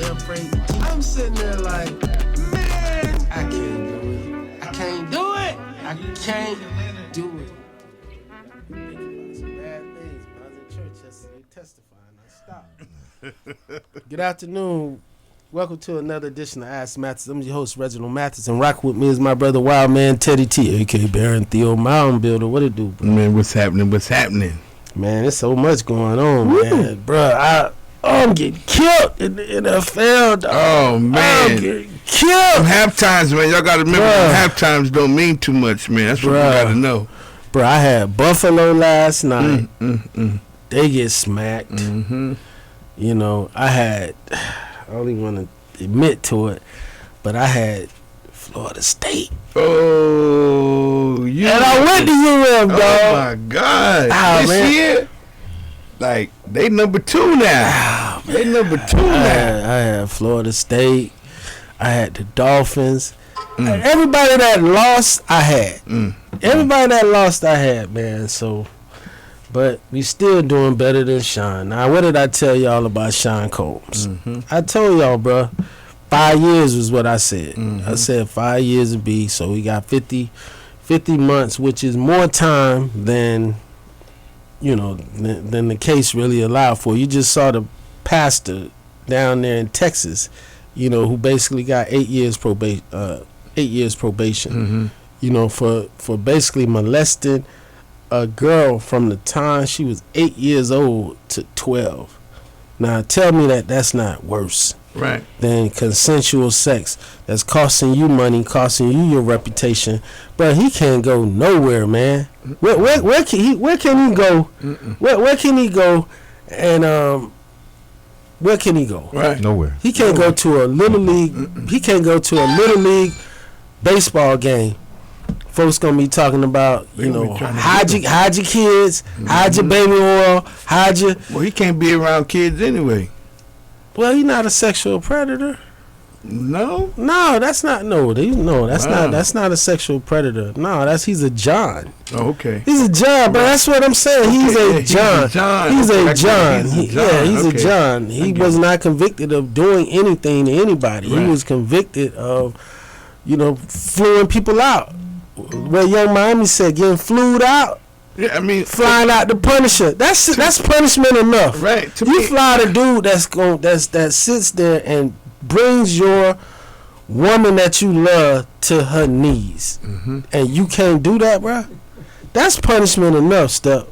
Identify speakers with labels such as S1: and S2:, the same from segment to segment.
S1: they're afraid to keep. I'm sitting there like, man, I can't do it. I can't do it. I can't do it. Some bad things. When I was in church yesterday testifying, I stopped. Good afternoon. Welcome to another edition of Ask Mathis. I'm your host, Reggie Mathis, and rock with me is my brother, Wild Man Teddy T, a.k.a. Baron Theo Mound-builder. What it do, bro?
S2: Man, what's happening?
S1: Man, there's so much going on, man. Bro, I'm getting killed in the NFL, dog.
S2: Oh, man.
S1: I'm getting killed.
S2: Half times, man. Y'all got to remember, half times don't mean too much, man. That's what you got to know.
S1: Bro, I had Buffalo last night. They get smacked.
S2: Mm-hmm.
S1: You know, I don't even want to admit to it, but I had Florida State.
S2: Oh, you.
S1: And I went to UM, dog.
S2: Oh, my God. This year, like, they number 2 now. They number 2 now.
S1: I had Florida State. I had the Dolphins. Everybody that lost, I had. Everybody that lost, I had, man. So, but we still doing better than Sean. Now, what did I tell y'all about Sean Combs? I told y'all, bro, 5 years was what I said. I said 5 years would be, so we got 50 months, which is more time than, you know, than the case really allowed for. You just saw the pastor down there in Texas, you know, who basically got 8 years probation. 8 years probation. You know, for basically molesting a girl from the time she was 8 years old to 12. Now, tell me that's not worse,
S2: right,
S1: than consensual sex that's costing you money, costing you your reputation. But he can't go nowhere, man. Where can he go? Where can he go? And where can he go?
S2: Right,
S3: nowhere.
S1: He can't go to a little league. He can't go to a little league baseball game. Folks gonna be talking about, you know, hide your kids, hide your baby oil, hide your.
S2: Well, he can't be around kids anyway.
S1: Well, he's not a sexual predator.
S2: No,
S1: that's not. That's not a sexual predator. No, he's a John.
S2: Oh, okay.
S1: He's a John, but that's what I'm saying. He's a John. He's a John. He was not convicted of doing anything to anybody. Right. He was convicted of, you know, fluing people out. Where Young Miami said, getting flued out.
S2: Yeah, I mean,
S1: flying out the Punisher. That's punishment enough.
S2: Right.
S1: You fly the dude that sits there and brings your woman that you love to her knees, and you can't do that, bro. That's punishment enough, stuff.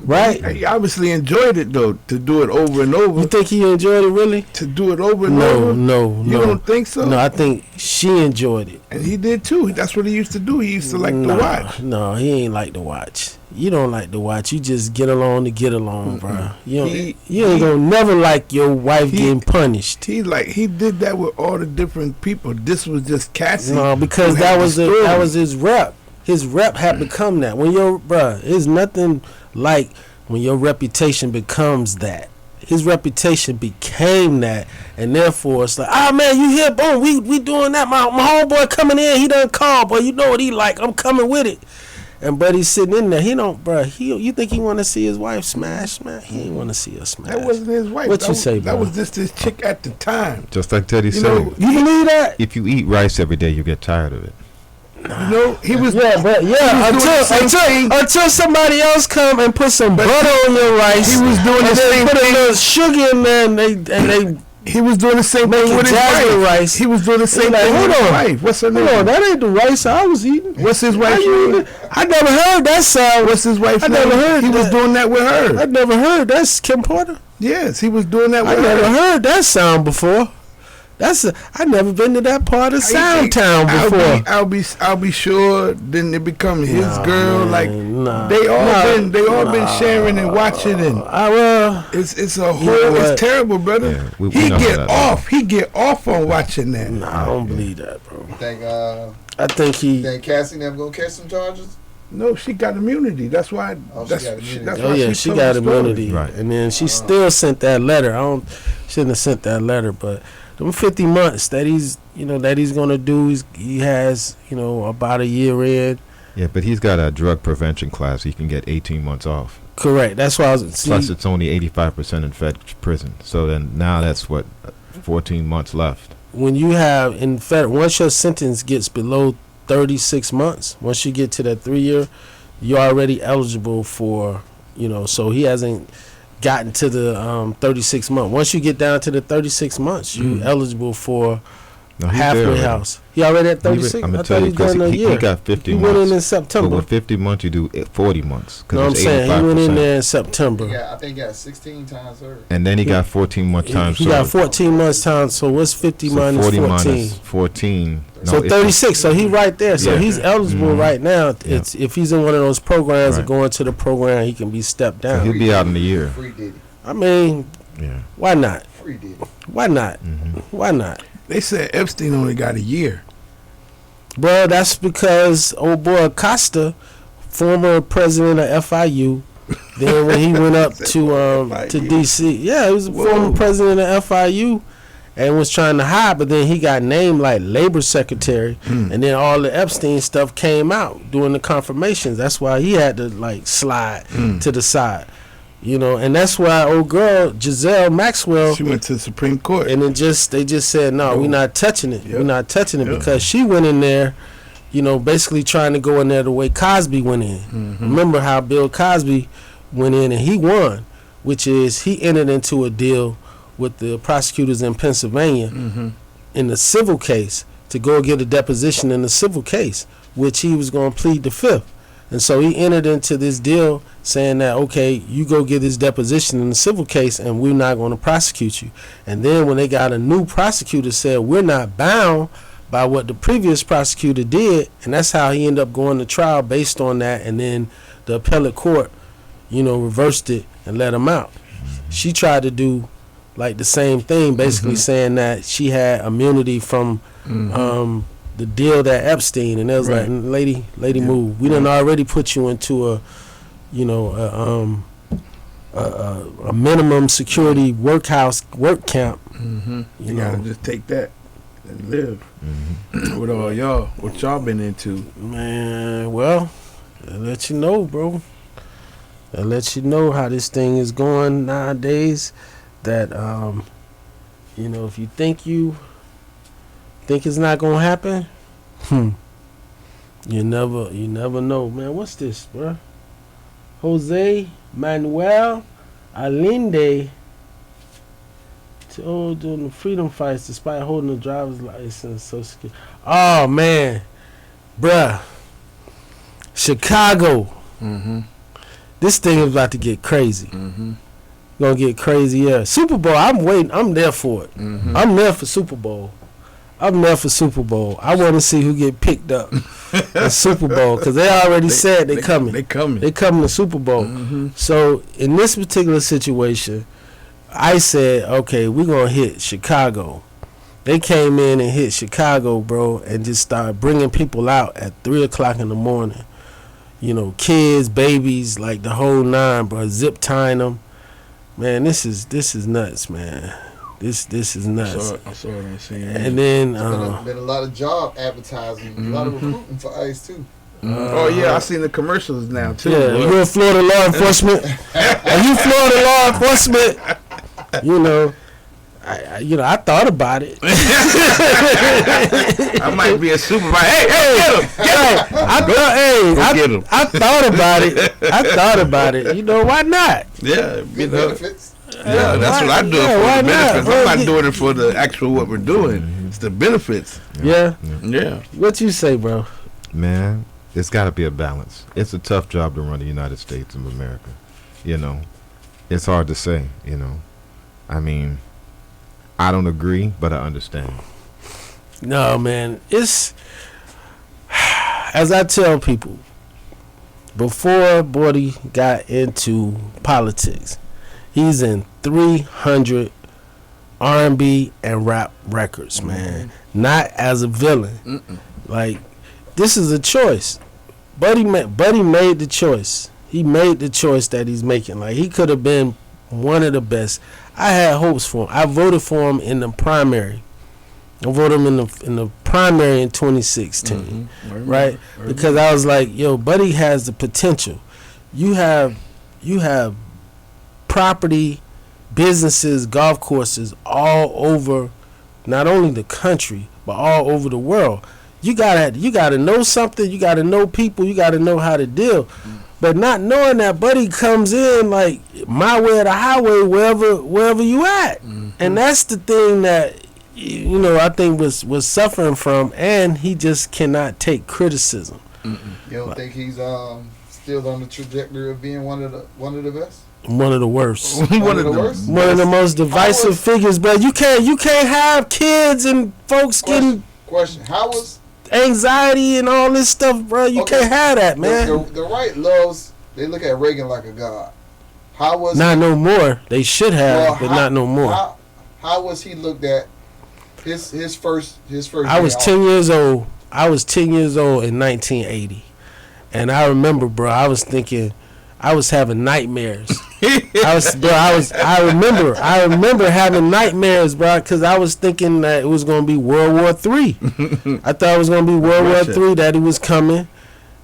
S1: Right?
S2: He obviously enjoyed it, though, to do it over and over.
S1: You think he enjoyed it, really?
S2: To do it over and over?
S1: No.
S2: You don't think so?
S1: No, I think she enjoyed it.
S2: And he did, too. That's what he used to do. He used to like to watch.
S1: No, he ain't like to watch. You don't like to watch. You just get along to get along, bro. You ain't gonna never like your wife getting punished.
S2: He did that with all the different people. This was just Cassie.
S1: No, because that was his rep. His rep had become that. When it's nothing like when your reputation becomes that. His reputation became that, and therefore it's like, man, you here, boom, we doing that. My homeboy coming in, he done called, boy, you know what he like. I'm coming with it. And Buddy's sitting in there. He don't, bro. You think he want to see his wife smash, man? He ain't want to see her smash.
S2: That wasn't his wife.
S1: What you say, bro?
S2: That was just his chick at the time.
S3: Just like Teddy said.
S1: You believe that?
S3: If you eat rice every day, you get tired of it.
S2: You know, he was.
S1: Until somebody else come and put some butter on your rice.
S2: He was doing the same
S1: thing. Put a
S2: thing.
S1: little sugar in there, and they.
S2: He was doing the same thing with his wife.
S1: Rice.
S2: He was doing the same thing with his wife. What's her name?
S1: Hold on, that ain't the rice I was eating.
S2: What's his wife's name?
S1: I never heard that sound.
S2: What's his wife's name?
S1: I never heard
S2: he was doing that with her.
S1: I never heard. That's Kim Porter?
S2: Yes, he was doing that with her.
S1: I never heard that sound before. I never been to that part of Sound Town before.
S2: I'll be sure. Then it become his girl. Man, like they all been sharing and watching, and it's a whole. It's terrible, brother. Yeah, he get off on watching that.
S1: I don't believe that, bro.
S4: You think?
S1: I think he.
S4: Think Cassie never gonna catch some charges?
S2: No, she got immunity. That's why.
S1: She got immunity.
S3: Right.
S1: And then she still sent that letter. Shouldn't have sent that letter, but. Them 50 months that he's gonna do, he has, about a year in.
S3: Yeah, but he's got a drug prevention class. He can get 18 months off.
S1: Correct. That's why I was.
S3: Plus, it's only 85% in Fed prison. So then now that's what 14 months left.
S1: When you have in federal, once your sentence gets below 36 months, once you get to that 3 year, you're already eligible for, so he hasn't gotten to the 36 months. Once you get down to the 36 months, you're eligible for halfway house. He already at 36?
S3: I'm going to tell you, because he got 50 months.
S1: He went in September.
S3: But with 50 months, you do 40 months.
S1: No, I'm saying he went in there in September.
S4: I think he got 16 times served.
S3: And then he got 14 months time served.
S1: He got 14 months time, so what's 50 minus
S3: 40
S1: 14?
S3: minus 14.
S1: So 36, so he right there. So he's eligible right now. It's if he's in one of those programs or going to the program, he can be stepped down.
S3: So he'll be out in a year.
S4: Free Diddy.
S1: I mean, why not?
S4: Free Diddy.
S1: Why not? Why not?
S2: They said Epstein only got a year.
S1: Well, that's because old boy Acosta, former president of FIU, then when he went up to DC, he was a former president of FIU and was trying to hide, but then he got named like labor secretary, and then all the Epstein stuff came out during the confirmations. That's why he had to like slide to the side. And that's why old girl Giselle Maxwell,
S2: she went to the Supreme Court,
S1: and they just said no, we're not touching it. We're not touching it because she went in there, basically trying to go in there the way Cosby went in. Remember how Bill Cosby went in and he won, which is he entered into a deal with the prosecutors in Pennsylvania in the civil case to go get a deposition in the civil case, which he was going to plead the fifth. And so he entered into this deal saying that, okay, you go get this deposition in the civil case and we're not going to prosecute you. And then when they got a new prosecutor said, we're not bound by what the previous prosecutor did. And that's how he ended up going to trial based on that. And then the appellate court, reversed it and let him out. She tried to do like the same thing, basically saying that she had immunity from the deal that Epstein, and it was like, lady, move. We done already put you into a minimum security work camp.
S2: You gotta just take that and live. With all y'all, what y'all been into?
S1: Man, well, I'll let you know, bro. I'll let you know how this thing is going nowadays. That if you think it's not gonna happen, you never know, man. What's this, bro? Jose Manuel Allende doing the freedom fights despite holding a driver's license. Social Security. Oh man, bruh, Chicago. This thing is about to get crazy. Gonna get crazy, yeah. Super Bowl, I'm waiting. I'm there for it. I'm there for Super Bowl. I want to see who get picked up in Super Bowl because they already said they coming. They coming to Super Bowl. So in this particular situation, I said, okay, we're gonna hit Chicago. They came in and hit Chicago, bro, and just started bringing people out at 3:00 in the morning. Kids, babies, like the whole nine, bro. Zip tying them. Man, this is nuts, man. This is nuts.
S2: I saw it on CNN.
S1: And then
S4: been a lot of job advertising, a lot of recruiting for ICE too.
S2: I seen the commercials now too.
S1: Yeah, you're Florida law enforcement. Are you Florida law enforcement? I thought about it.
S2: I might be a supervisor. Hey, get him!
S1: I thought about it. Why not?
S2: Yeah,
S4: benefits.
S2: Yeah, that's what I do for the benefits. I'm not doing it for the actual what we're doing. It's the benefits.
S1: Yeah.
S2: Yeah.
S1: What you say, bro?
S3: Man, it's got to be a balance. It's a tough job to run the United States of America. It's hard to say. I mean, I don't agree, but I understand.
S1: No, man. It's, as I tell people, before Bordy got into politics, he's in 300 R&B and rap records, man. Not as a villain. Like, this is a choice. Buddy made the choice. He made the choice that he's making. Like, he could have been one of the best. I had hopes for him. I voted for him in the primary. I voted him in the primary in 2016, right? Because I was like, yo, Buddy has the potential. You have property, businesses, golf courses all over, not only the country but all over the world. You gotta know something. You gotta know people. You gotta know how to deal. But not knowing that, buddy comes in like my way or the highway, wherever you at, and that's the thing that I think was suffering from, and he just cannot take criticism.
S4: You don't think he's still on the trajectory of being one of the best?
S1: One of the worst.
S4: One of the worst.
S1: One of the most divisive figures, but you can't have kids and folks getting
S4: How was
S1: anxiety and all this stuff, bro? You can't have that, man.
S4: The right they look at Reagan like a god. How was
S1: not no more? They should have, but not no more.
S4: How was he looked at? His first.
S1: I was 10 years old. I was 10 years old in 1980, and I remember, bro. I was thinking, I was having nightmares. I remember having nightmares, bro, because I was thinking that it was going to be World War III. I thought it was going to be World War III, that he was coming,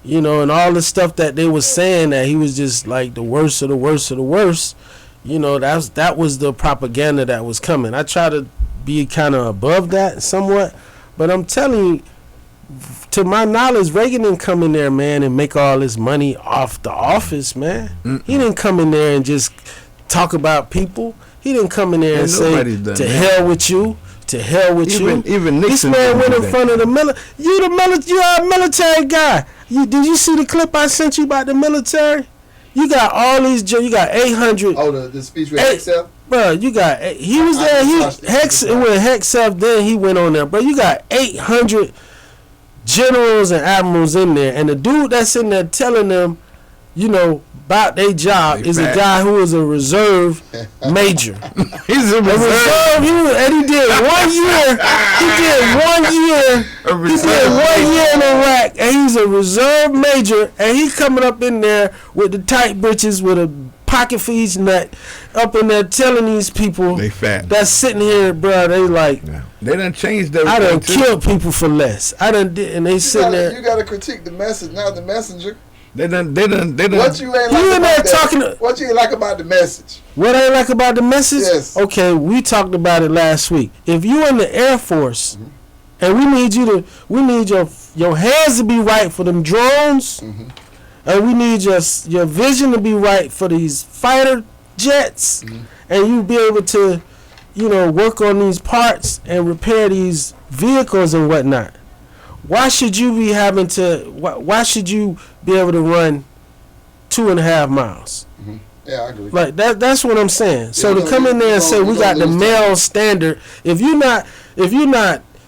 S1: and all the stuff that they were saying, that he was just like the worst of the worst of the worst. That was the propaganda that was coming. I try to be kind of above that somewhat, but I'm telling you, to my knowledge, Reagan didn't come in there, man, and make all this money off the office, man. He didn't come in there and just talk about people. He didn't come in there and say, to hell with you, to hell with you.
S2: Even Nixon.
S1: This man went in front of the military. You are a military guy. Did you see the clip I sent you about the military? You got all these, you got 800.
S4: Oh, the speech with Hexef?
S1: Bro, he was there. When Hexef, then he went on there. Bro, you got 800 generals and admirals in there, and the dude that's in there telling them, about their job is a guy who is a reserve major.
S2: He's a reserve.
S1: And he did 1 year. He did 1 year in Iraq, and he's a reserve major, and he's coming up in there with the tight britches with a pocket for each nut, up in there telling these people
S2: they fat.
S1: That's sitting here, bro. They like
S2: they done changed their.
S1: I done killed people for less. And they sitting there.
S4: You gotta critique the message, not the messenger.
S2: They done.
S4: What you ain't like about the message?
S1: What I ain't like about the message?
S4: Yes.
S1: Okay, we talked about it last week. If you in the Air Force, and we need your hands to be right for them drones, and we need your vision to be right for these fighter jets, and you be able to, work on these parts and repair these vehicles and whatnot. Why should you be having to? Why should you be able to run 2.5 miles?
S4: Yeah, I agree.
S1: Like that's what I'm saying. So to come in there and say we got the male standard, if you're not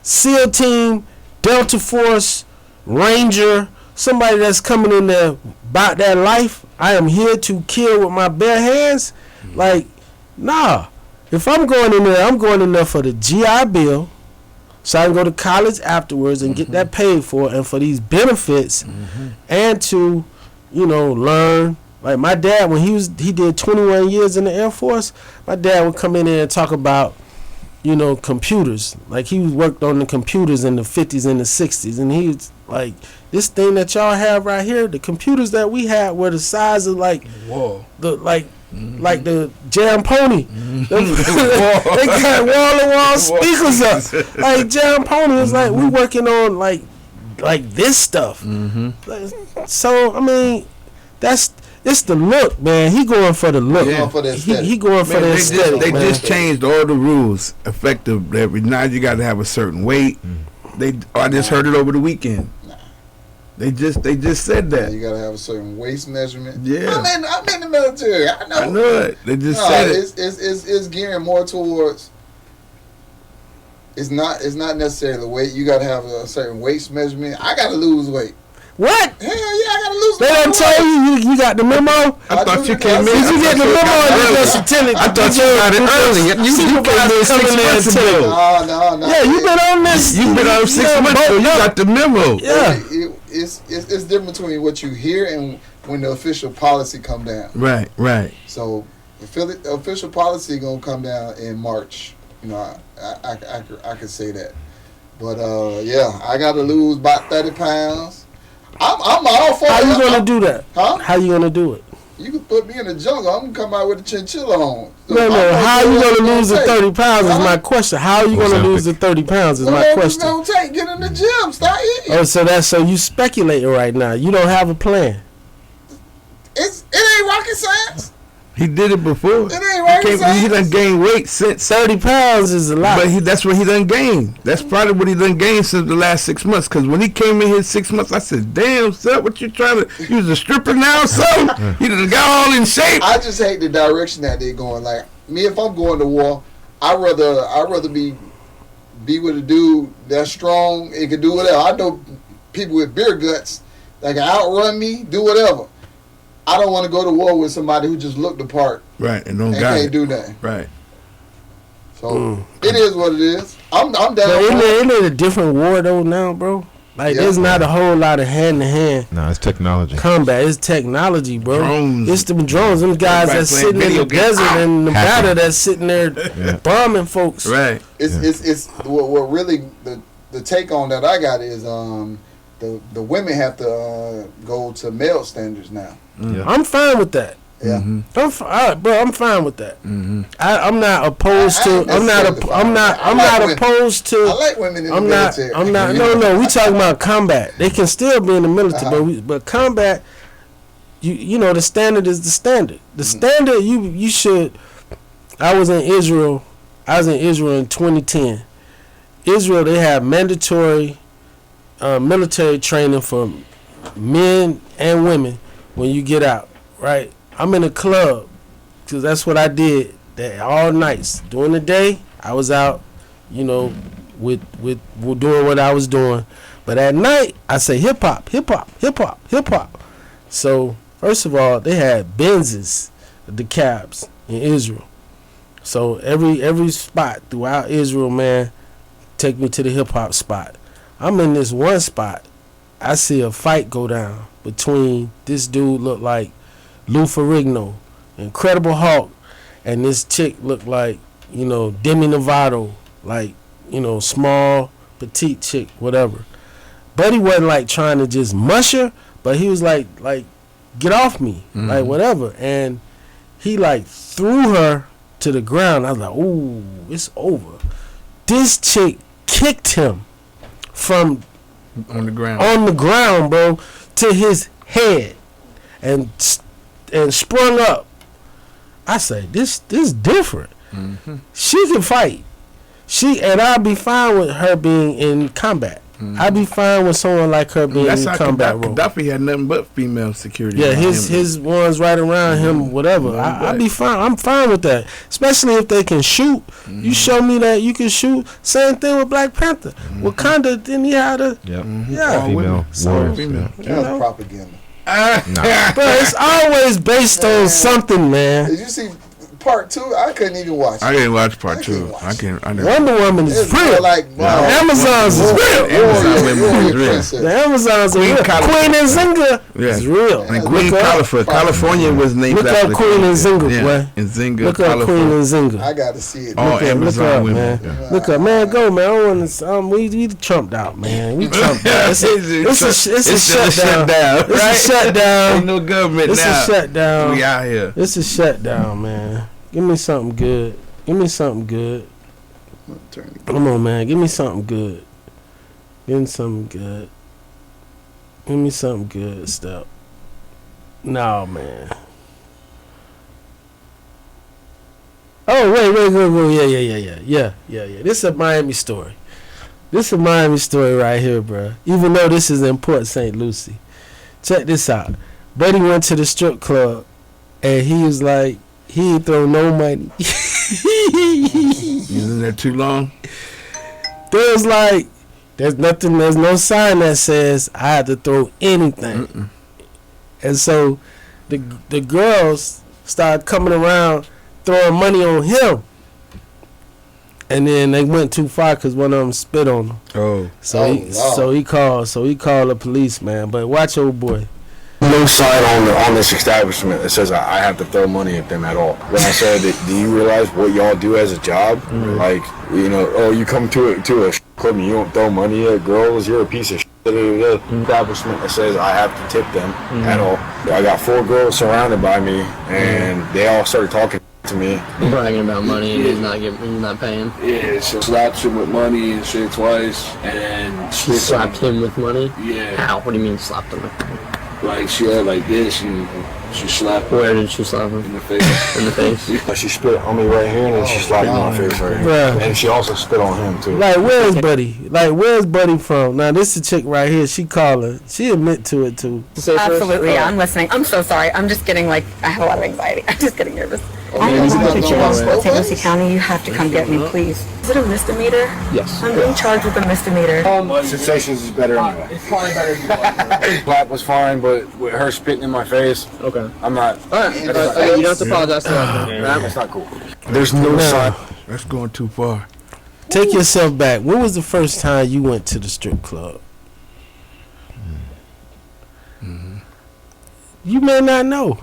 S1: SEAL Team, Delta Force, Ranger, somebody that's coming in there about that life, I am here to kill with my bare hands. Like, nah. If I'm going in there, I'm going in there for the GI Bill, so I can go to college afterwards and get that paid for, and for these benefits, and to, learn. Like my dad, when he did 21 years in the Air Force, my dad would come in there and talk about, computers. Like he worked on the computers in the 50s and the 60s, and he was like, this thing that y'all have right here, the computers that we had were the size of like the Jam Pony. They got wall-to-wall speakers up. Like Jam Pony is like, we working on like this stuff. So I mean, it's the look, man. He going for the look. He going for the aesthetic.
S2: They just changed all the rules effective. Now you got to have a certain weight. I just heard it over the weekend. They just said that.
S4: You gotta have a certain waist measurement.
S2: Yeah,
S4: I'm in the military. I
S2: know it. They just said it.
S4: It's gearing more towards. It's not necessarily the weight. You gotta have a certain waist measurement. I gotta lose weight.
S1: What?
S4: Hell yeah, I gotta lose weight.
S1: They done told you got the memo?
S2: I thought you came in.
S1: Did you get the memo or did you certificate?
S2: I thought you got it early. You came in 6 months ago.
S4: No.
S1: Yeah, you been on this.
S2: You been on 6 months ago. You got the memo.
S1: Yeah.
S4: It's different between what you hear and when the official policy come down.
S2: Right.
S4: So the official policy gonna come down in March. I could say that. But I gotta lose about 30 pounds. I'm all for it.
S1: How you gonna do that?
S4: Huh?
S1: How you gonna do it?
S4: You can put me in the jungle. I'm gonna come out with a chinchilla on. So
S1: no. How are you gonna lose the 30 pounds? Is my question. How are you gonna lose the 30 pounds? Is my question.
S4: Don't take. Get in the gym. Stop eating.
S1: Oh, so you speculating right now. You don't have a plan.
S4: It ain't rocket science.
S2: He did it before.
S4: It ain't rocket science.
S2: He done gained weight since.
S1: 30 pounds is a lot.
S2: But that's what he done gained. That's probably what he done gained since the last 6 months. Because when he came in here 6 months, I said, damn, son, what you trying to... You was a stripper now, son? You done got all in shape.
S4: I just hate the direction that they're going. Like, me, if I'm going to war, I'd rather be with a dude that's strong and can do whatever. I know people with beer guts that can outrun me, do whatever. I don't want to go to war with somebody who just looked the part.
S2: Right, and
S4: can't do nothing.
S2: Right.
S4: So it is what it is. I'm down.
S1: But isn't it a different war though now, bro? Like there's not a whole lot of hand to hand.
S3: No, it's technology.
S1: Combat, it's technology, bro.
S2: Drones.
S1: It's them drones. Them guys that's sitting in the desert and Nevada that's sitting there bombing folks.
S2: Right.
S4: It's what really the take on that I got is the women have to go to male standards now.
S1: Yeah. I'm fine with that.
S4: Yeah,
S1: I'm fine with that.
S2: Mm-hmm.
S1: I'm not opposed to. I'm not opposed to.
S4: I like women in the military.
S1: I'm not. No. We talking about combat. They can still be in the military, but combat. You know the standard is the standard. The standard you should. I was in Israel in 2010. Israel, they have mandatory military training for men and women when you get out, right? I'm in a club because that's what I did all nights. During the day, I was out, with doing what I was doing. But at night, I say hip hop, hip hop, hip hop, hip hop. So first of all, they had Benzes, the cabs in Israel. So every spot throughout Israel, man, take me to the hip hop spot. I'm in this one spot. I see a fight go down between this dude look like Lou Ferrigno, Incredible Hulk, and this chick looked like, Demi Lovato, like, small, petite chick, whatever. But he wasn't like trying to just mush her, but he was like get off me, like whatever. And he like threw her to the ground. I was like, ooh, it's over. This chick kicked him from
S2: on the ground,
S1: bro, to his head, and sprung up. I say this different. Mm-hmm. She can fight. I'd be fine with her being in combat. Mm-hmm. I'd be fine with someone like her being in combat role.
S2: Gaddafi had nothing but female security.
S1: Yeah, his ones right around him, whatever. I'd be fine. I'm fine with that, especially if they can shoot. Mm-hmm. You show me that you can shoot. Same thing with Black Panther. Wakanda didn't he have to? Yeah,
S3: female.
S4: That was propaganda.
S1: But it's always based on something, man.
S4: Did you see part 2? I couldn't even watch it.
S2: I didn't watch part 2. I can't.
S1: Wonder Woman is real. Amazons is real. The Amazons are real. Queen Nzinga is real.
S2: And Queen California was named after.
S1: Look up Queen Nzinga, boy.
S2: Nzinga.
S1: Look up Queen Nzinga.
S4: I got to see it.
S2: Oh, Amazon women.
S1: Look up, man. Go, man. I want to. We trumped out, man. We trumped out. It's a shutdown. It's a shutdown.
S2: Ain't no government now.
S1: It's a shutdown.
S2: We out here.
S1: It's a shutdown, man. Give me something good. Come on, man. Give me something good. Stuff. No, man. Oh, wait. Yeah. This is a Miami story. Right here, bro. Even though this is in Port St. Lucie. Check this out. Buddy went to the strip club, and he was like, he ain't throw no money.
S2: You in there too long?
S1: There's no sign that says I have to throw anything. Mm-mm. And so the girls started coming around throwing money on him. And then they went too far because one of them spit on him.
S2: Oh.
S1: So he called the police, man. But watch old boy.
S5: No sign on this establishment that says I have to throw money at them at all. When I said, do you realize what y'all do as a job? Mm-hmm. Like, you come to a club and you don't throw money at girls, you're a piece of shit. establishment that says I have to tip them at all. I got 4 girls surrounded by me, and they all started talking to me,
S6: bragging about money, and he's not paying.
S7: Yeah, she slapped him with money and shit twice, and
S6: she slapped him with money.
S7: Yeah.
S6: How? What do you mean slapped him with money?
S7: Like she had like this, and she slapped him.
S6: Where did she slap him?
S7: In the face.
S6: In the face.
S5: She spit on me right here, and then she slapped me on the face right here. And she also spit on him too.
S1: Like where's Buddy? Like where's Buddy from? Now this is a chick right here. She calling. She admit to it too.
S8: Absolutely, yeah, I'm listening. I'm so sorry. I'm just getting I have a lot of anxiety. I'm just getting nervous. I am going to jail in 7OCT County. You have to come get me, please. Is it a misdemeanor?
S6: Yes.
S8: I'm being charged with a misdemeener.
S5: Sensations is better anyway. It's probably better than Slap was fine, but with her spitting in my face,
S6: okay.
S5: I'm not.
S6: Alright, you don't have to apologize to that.
S5: That's not cool. There's no sign.
S2: That's going too far.
S1: Take yourself back. When was the first time you went to the strip club? You may not know.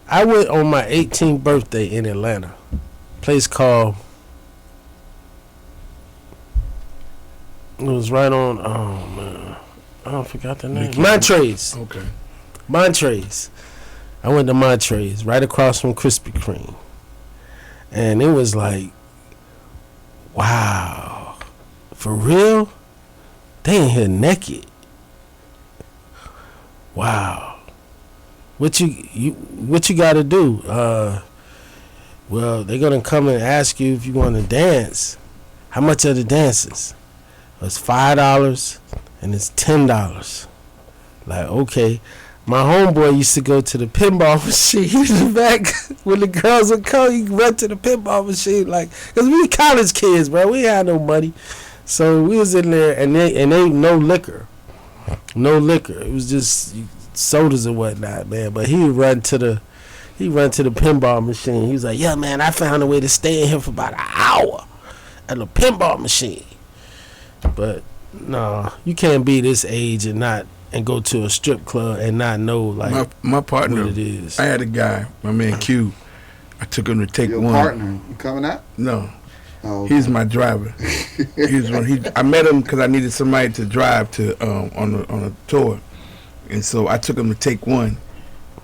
S1: I went on my 18th birthday in Atlanta. Place called. It was right on. Oh man, I forgot the name. Montrese.
S2: Okay.
S1: Montrese. I went to Montrese, right across from Krispy Kreme, and it was like, wow, for real? They in here naked. Wow. What you got to do? Well, they're gonna come and ask you if you want to dance. How much are the dances? It's $5 and it's $10. Like, okay. My homeboy used to go to the pinball machine in the back when the girls would come. He run to the pinball machine, like, cause we college kids, bro. We had no money, so we was in there, and they no liquor. It was just sodas and whatnot, man. But he run to the pinball machine. He was like, "Yeah, man, I found a way to stay in here for about an hour at the pinball machine." But no, you can't be this age and go to a strip club and not know like
S2: my partner.
S1: What it is.
S2: I had a guy, my man Q. I took him to take
S4: Your
S2: one.
S4: partner, you coming out?
S2: No.
S4: Oh,
S2: He's my driver. I met him because I needed somebody to drive to on a tour, and so I took him to take one,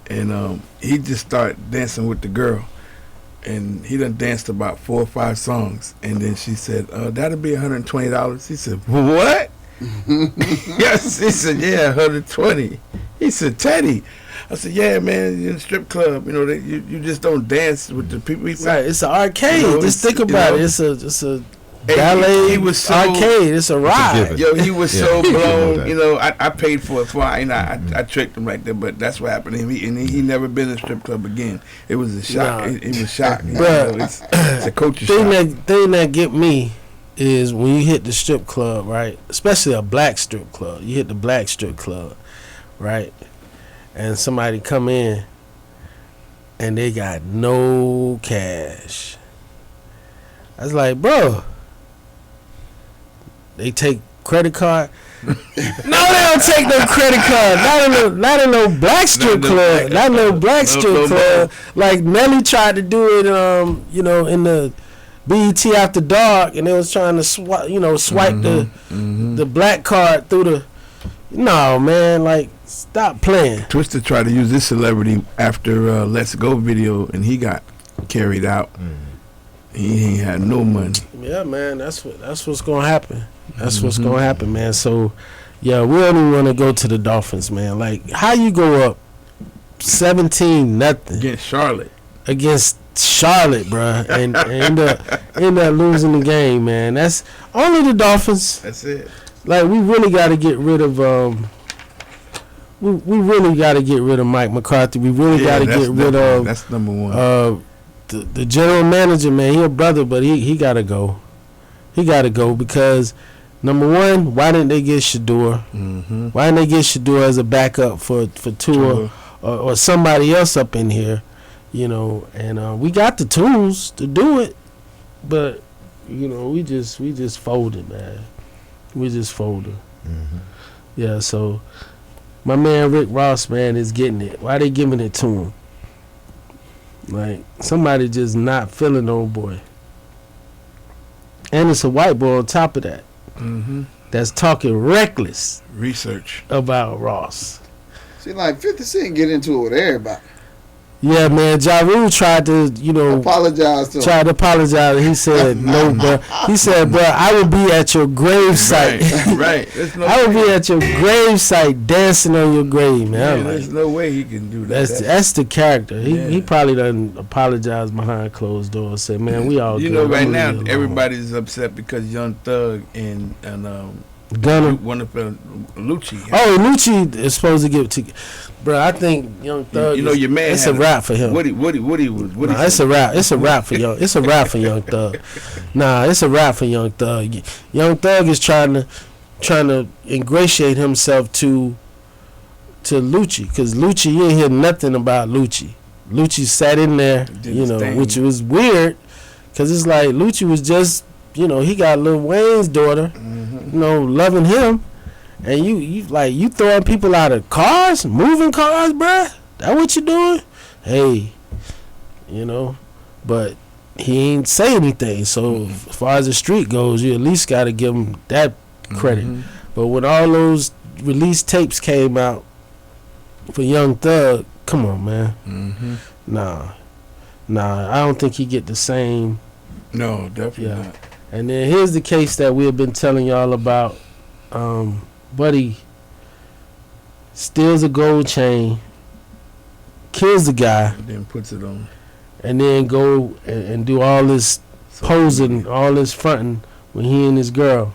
S2: and he just started dancing with the girl, and he done danced about 4 or 5 songs, and then she said, "That'll be $120." He said, "What?" Yes, he said, "Yeah, $120." He said, "Teddy." I said, "Yeah, man, in the strip club, you know, you just don't dance with the people." He said,
S1: Right, it's an arcade.
S2: You know,
S1: just think about it. It's a ballet
S2: he was so,
S1: arcade. It's a ride.
S2: Yo, he was so blown. You know, I paid for it. I tricked him right there, but that's what happened to him. He never been in a strip club again. It was a shock.
S1: Nah.
S2: He was shocked.
S1: But
S2: it's a culture shock.
S1: Thing that get me is when you hit the strip club, right? Especially a black strip club. You hit the black strip club, right? And somebody come in and they got no cash. I was like, bro, they take credit card. No, they don't take no credit card. Not in no black strip club. Not no black strip club. Like Nelly tried to do it, in the BET After Dark, and they was trying to swipe the black card through the. No, man, like stop playing.
S2: Twister tried to use this celebrity after Let's Go video, and he got carried out. He ain't had no money.
S1: Yeah, man, that's what's gonna happen. That's what's gonna happen, man. So, yeah, we don't even want to go to the Dolphins, man. Like, how you go up 17-0 against Charlotte, bruh, and end up losing the game, man. That's only the Dolphins.
S2: That's it.
S1: Like, we really got to get rid of we really got to get rid of Mike McCarthy. We really got to get rid of
S2: that's number one.
S1: The general manager, man. He a brother, but he got to go. He got to go because number one, why didn't they get Shador? Why didn't they get Shador as a backup for Tua or somebody else up in here? You know, and we got the tools to do it, but you know, we just folded, man. We just folded. Yeah, so my man Rick Ross, man, is getting it. Why they giving it to him? Like, somebody just not feeling old boy. And it's a white boy on top of that. that's talking reckless
S2: research
S1: about Ross.
S4: See, like 50 Cent get into it with everybody.
S1: Yeah, man. Ja Rule tried to,
S4: apologize to him.
S1: Tried to apologize. He said, no, bro. He said, bro, I would be at your grave site.
S2: Right.
S1: I would be at your grave site dancing on your grave, man.
S2: Yeah, there's no way he can do that.
S1: That's the character. He probably doesn't apologize behind closed doors. Say, man, we all good.
S2: Right now, everybody's upset because Young Thug and
S1: Gunner,
S2: one of Lucci.
S1: Oh, Lucci is supposed to give it to. Bro, I think Young Thug.
S2: Your man.
S1: It's a wrap for him.
S2: What
S1: it's a wrap. It's a wrap for Young. It's a wrap for Young Thug. Nah, it's a wrap for Young Thug. Young Thug is trying to ingratiate himself to Lucci, because Lucci, you ain't hear nothing about Lucci. Lucci sat in there, which was weird, because it's like Lucci was just, he got Lil Wayne's daughter, loving him. And you throwing people out of cars, moving cars, bruh? That what you doing? Hey, but he ain't say anything. So as far as the street goes, you at least got to give him that credit. But when all those release tapes came out for Young Thug, come on, man. Nah, I don't think he get the same.
S2: No, definitely not.
S1: And then here's the case that we have been telling y'all about. Buddy steals a gold chain, kills the guy,
S2: and then puts it on,
S1: and then go and do all this posing, all this fronting when he and his girl.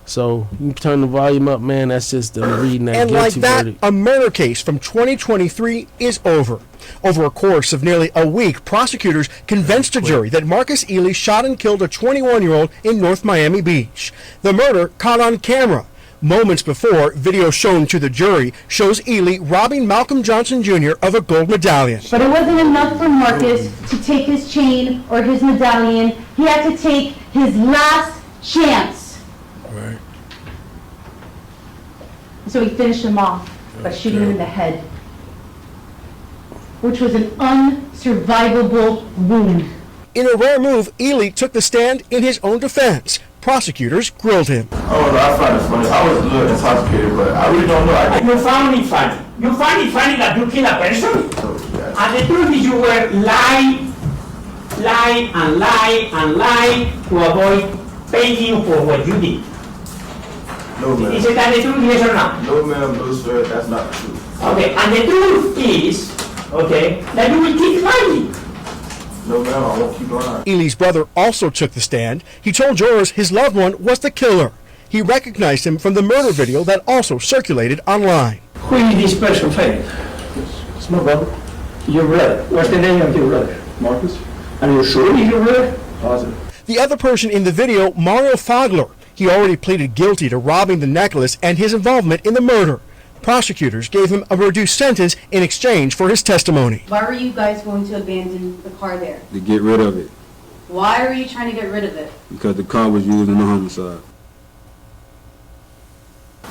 S1: So you turn the volume up, man. That's just them reading that guilty
S9: verdict. And like that,
S1: verdict.
S9: A murder case from 2023 is over. Over a course of nearly a week, prosecutors convinced a jury that Marcus Ely shot and killed a 21-year-old in North Miami Beach. The murder caught on camera. Moments before, video shown to the jury shows Ely robbing Malcolm Johnson Jr. of a gold medallion.
S10: But it wasn't enough for Marcus to take his chain or his medallion. He had to take his last chance.
S2: Right.
S10: So he finished him off by shooting him in the head, which was an unsurvivable wound.
S9: In a rare move, Ely took the stand in his own defense. Prosecutors grilled him.
S11: Oh, no, I find it funny. I was a little intoxicated, but I really don't know.
S12: You found it funny. You find it funny that you kill a person? And the truth is you were lying to avoid paying you for what you did.
S11: No, ma'am.
S12: Is that the truth, yes or not?
S11: No, ma'am, no, sir, that's not the truth.
S12: Okay, and the truth is, that you will keep lying.
S11: No, ma'am, I won't keep lying.
S9: Ely's brother also took the stand. He told jurors his loved one was the killer. He recognized him from the murder video that also circulated online.
S12: Who is this person, Faith?
S11: It's my brother.
S12: Your brother. What's the name of your brother?
S11: Marcus.
S12: Are you sure he's your brother?
S11: Positive.
S9: The other person in the video, Mario Fogler. He already pleaded guilty to robbing the necklace and his involvement in the murder. Prosecutors gave him a reduced sentence in exchange for his testimony.
S10: Why were you guys going to abandon the car there?
S13: To get rid of it.
S10: Why are you trying to get rid of it?
S13: Because the car was used in the homicide.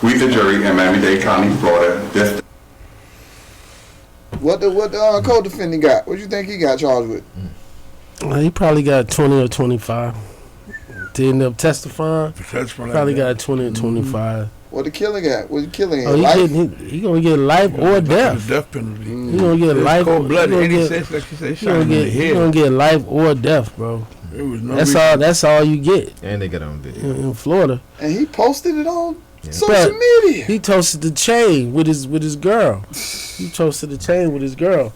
S14: We, the jury in Miami-Dade County, Florida.
S4: What the co-defendant got? What do you think he got charged with?
S1: He probably got 20 or 25. To end up testifying, probably got 20 or 25.
S4: What the killer got? What the killing?
S1: He gonna get life or death.
S2: Death penalty.
S1: He gonna get life.
S2: Cold blooded.
S1: He gonna get life or death, bro. That's all you get.
S3: And they got on video
S1: in Florida.
S4: And he posted it on social media.
S1: He toasted the chain with his girl. He toasted the chain with his girl.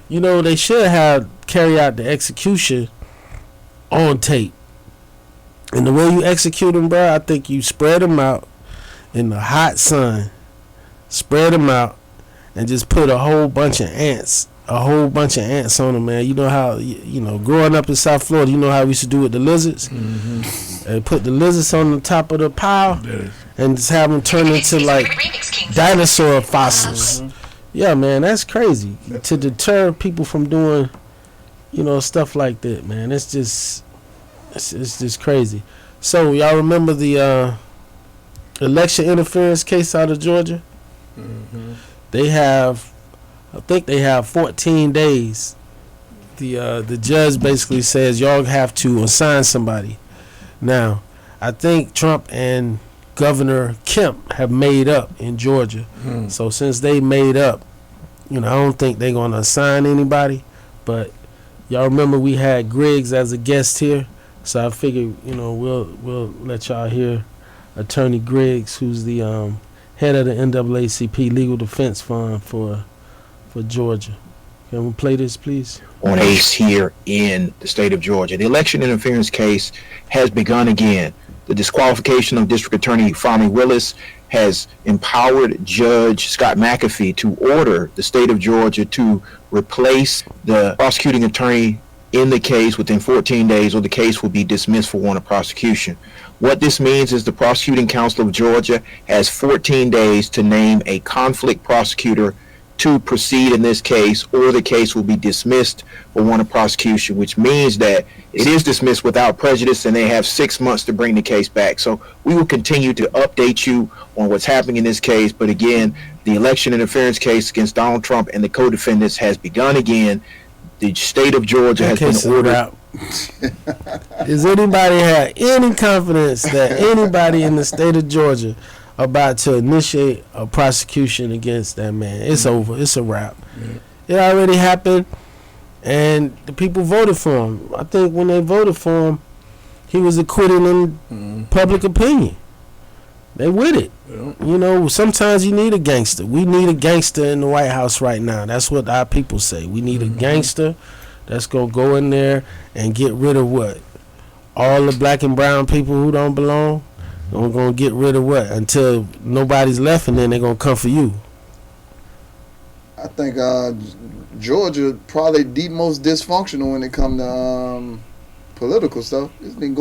S1: They should have carry out the execution on tape. And the way you execute them, bro, I think you spread them out in the hot sun, spread them out, and just put a whole bunch of ants on them, man. You know how, growing up in South Florida, you know how we used to do with the lizards? Mm-hmm. And put the lizards on the top of the pile and just have them turn into like dinosaur fossils. Mm-hmm. Yeah, man, that's crazy. To deter people from doing, stuff like that, man. It's just crazy. So y'all remember the election interference case out of Georgia? Mm-hmm. I think they have 14 days. The judge basically says y'all have to assign somebody. Now, I think Trump and Governor Kemp have made up in Georgia. So since they made up, I don't think they're going to assign anybody. But y'all remember we had Griggs as a guest here. So I figured, we'll let y'all hear Attorney Griggs, who's the head of the NAACP Legal Defense Fund for Georgia. Can we play this, please?
S15: On case here in the state of Georgia. The election interference case has begun again. The disqualification of District Attorney Fahmy Willis has empowered Judge Scott McAfee to order the state of Georgia to replace the prosecuting attorney in the case within 14 days, or the case will be dismissed for want of prosecution. What this means is the Prosecuting Council of Georgia has 14 days to name a conflict prosecutor to proceed in this case, or the case will be dismissed for want of prosecution, which means that it is dismissed without prejudice and they have 6 months to bring the case back. So we will continue to update you on what's happening in this case. But again, the election interference case against Donald Trump and the co-defendants has begun again. The state of Georgia has been ordered.
S1: Does anybody have any confidence that anybody in the state of Georgia about to initiate a prosecution against that man? It's over. It's a wrap. It already happened, and the people voted for him. I think when they voted for him, he was acquitted in public opinion. They with it. Sometimes you need a gangster. We need a gangster in the White House right now. That's what our people say. We need a gangster that's going to go in there and get rid of what? All the black and brown people who don't belong. We're going to get rid of what? Until nobody's left, and then they're going to come for you.
S4: I think Georgia probably the most dysfunctional when it comes to political stuff. It's been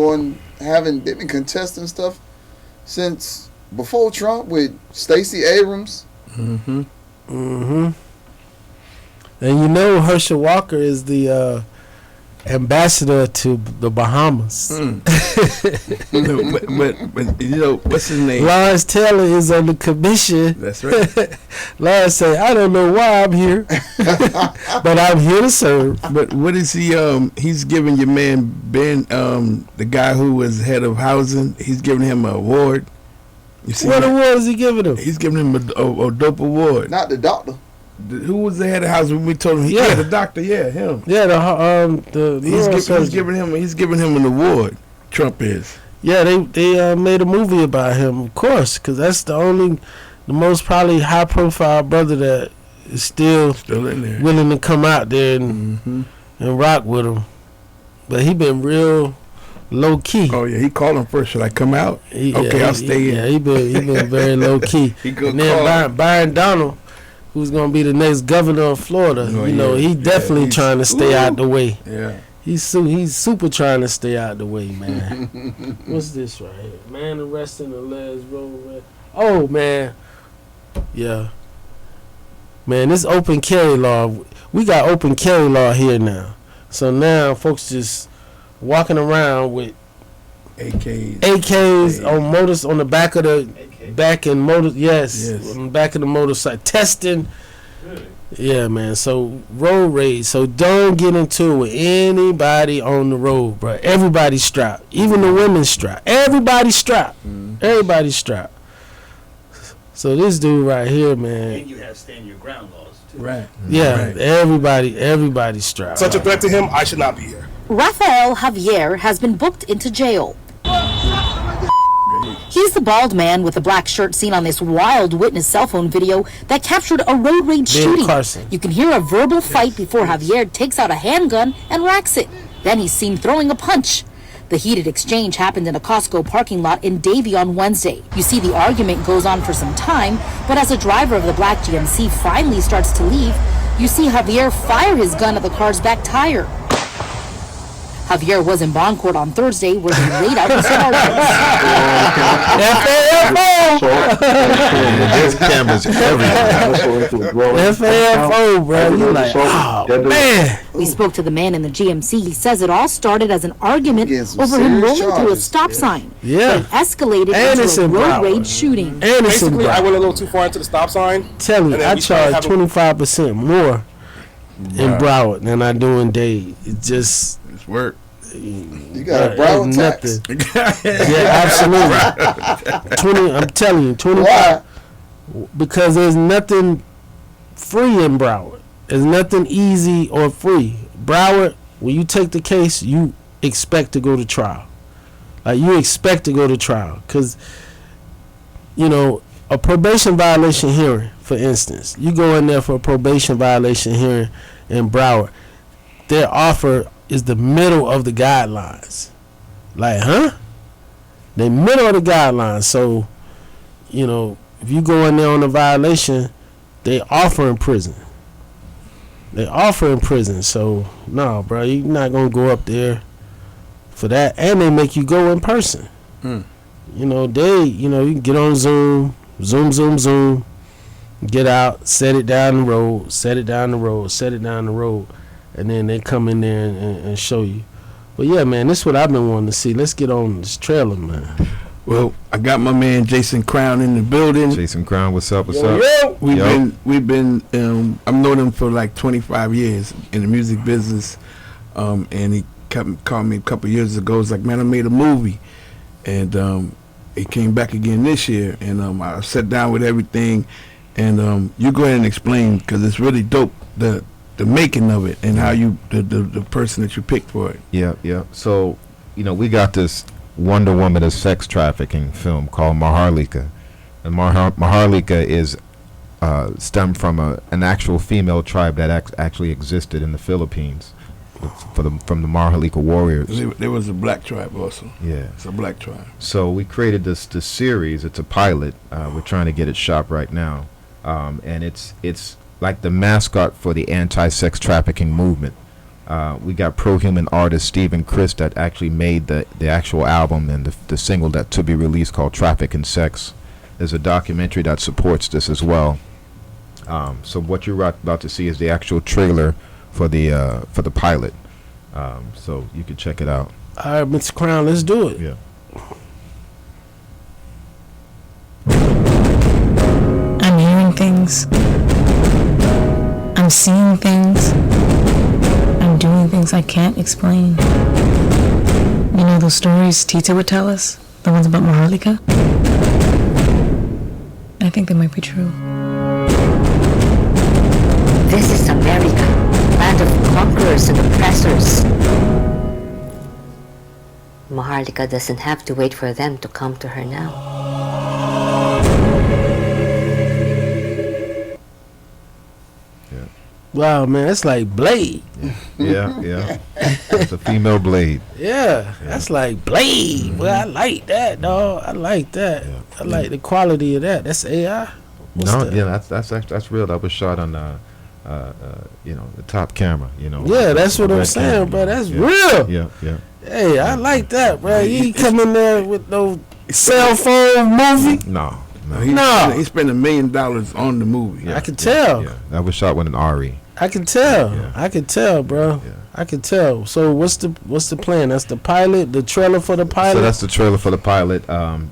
S4: they've been contesting stuff since before Trump with Stacey Abrams.
S1: And Herschel Walker is the ambassador to the Bahamas.
S2: But what's his name?
S1: Lawrence Taylor is on the commission.
S2: That's right.
S1: Lawrence say, I don't know why I'm here, but I'm here to serve.
S2: But what is he? He's giving your man Ben, the guy who was head of housing. He's giving him an award. You see
S1: what award is he giving him?
S2: He's giving him a dope award.
S4: Not the doctor.
S2: Who was the head of housing when we told him? Yeah, the doctor. Yeah, him.
S1: Yeah,
S2: he's giving him an award. Trump is.
S1: Yeah, they made a movie about him, of course, because that's the most probably high profile brother that is still
S2: in there,
S1: willing to come out there and rock with him. But he been real low key.
S2: Oh yeah, he called him first. Should I come out? I'll stay in.
S1: Yeah, he been very low key. And then Byron Donald, who's gonna be the next governor of Florida? He definitely trying to stay out the way.
S2: Yeah,
S1: he's super trying to stay out the way, man. What's this right here? Man arrested in Les Road. Oh man, yeah, man. This open carry law. We got open carry law here now. So now folks just walking around with AKs on motors on the back of the on the back of the motorcycle testing. Yeah, man. So road rage. So don't get into it with anybody on the road, bro. Everybody's strapped. Even the women strapped. Everybody's strapped. Everybody's strapped. So this dude right here, man.
S16: And you have stand your ground laws too.
S2: Right.
S1: Yeah. Right. Everybody's strapped.
S17: Such a threat to him, I should not be here.
S18: Rafael Javier has been booked into jail. He's the bald man with the black shirt seen on this wild witness cell phone video that captured a road rage shooting.
S1: Carson.
S18: You can hear a verbal fight before Javier takes out a handgun and racks it. Then he's seen throwing a punch. The heated exchange happened in a Costco parking lot in Davie on Wednesday. You see the argument goes on for some time, but as a driver of the black GMC finally starts to leave, you see Javier fire his gun at the car's back tire. Javier was in bond court on Thursday where he laid out his charges.
S3: There's cameras everywhere.
S1: FAFO, bro. You like, oh, man.
S18: We spoke to the man in the GMC. He says it all started as an argument over him rolling through a stop sign.
S1: Yeah.
S18: But it escalated into a road rage shooting.
S17: Basically, I went a little too far into the stop sign.
S1: Tell me, I charge 25% more in Broward than I do in Dade. It's
S2: work.
S4: You got a brown tax.
S1: Yeah, absolutely. I'm telling you, 25.
S4: Why?
S1: Because there's nothing free in Broward. There's nothing easy or free. Broward, when you take the case, you expect to go to trial. Like, you expect to go to trial. Because, you know, a probation violation hearing, for instance, you go in there for a probation violation hearing in Broward, their offer is the middle of the guidelines. Like, the middle of the guidelines. So, you know, if you go in there on a violation, they offer in prison. So, no, bro, you're not going to go up there for that. And they make you go in person. You know, you can get on Zoom, get out, set it down the road, and then they come in there and show you. But yeah, man, this is what I've been wanting to see. Let's get on this trailer, man.
S2: Well, I got my man Jason Crown in the building.
S3: Jason Crown, what's up? What's up?
S2: Yo. We've been I've known him for like 25 years in the music business, and he called me a couple years ago. It's like, man, I made a movie, and it came back again this year, and I sat down with everything, and you go ahead and explain, because it's really dope, the making of it and how you the person that you picked for it.
S3: Yeah. So, you know, we got this Wonder Woman of sex trafficking film called Maharlika, and Maharlika is stemmed from an actual female tribe that actually existed in the Philippines, from the Maharlika warriors.
S2: There was a black tribe also.
S3: Yeah,
S2: it's a black tribe.
S3: So we created this series. It's a pilot. We're trying to get it shot right now, and it's like the mascot for the anti-sex trafficking movement. We got pro-human artist Stephen Chris that actually made the actual album and the single that to be released called Traffic and Sex. There's a documentary that supports this as well. So what you're about to see is the actual trailer for the pilot. So you can check it out.
S1: All right, Mr. Crown, let's do it.
S3: Yeah.
S19: I'm hearing things. I'm seeing things. I'm doing things I can't explain. You know those stories Tita would tell us? The ones about Maharlika? I think they might be true.
S20: This is America, land of conquerors and oppressors. Maharlika doesn't have to wait for them to come to her now.
S1: Wow, man, it's like Blade.
S3: Yeah. It's a female Blade.
S1: Yeah, that's like Blade. Well, I like that, dog. I like that. Yeah. I like the quality of that. That's AI.
S3: That's real. That was shot on the top camera.
S1: Yeah, that's what I'm saying, bro. That's real.
S3: Yeah.
S1: Hey, I like that, bro. You ain't come in there with no cell phone movie.
S3: No.
S2: He spent $1 million on the movie.
S1: I can tell.
S3: Yeah. That was shot with an RE.
S1: I can tell. Yeah. I can tell, bro. Yeah. I can tell. So what's the plan? That's the pilot, the trailer for the pilot?
S3: So that's the trailer for the pilot.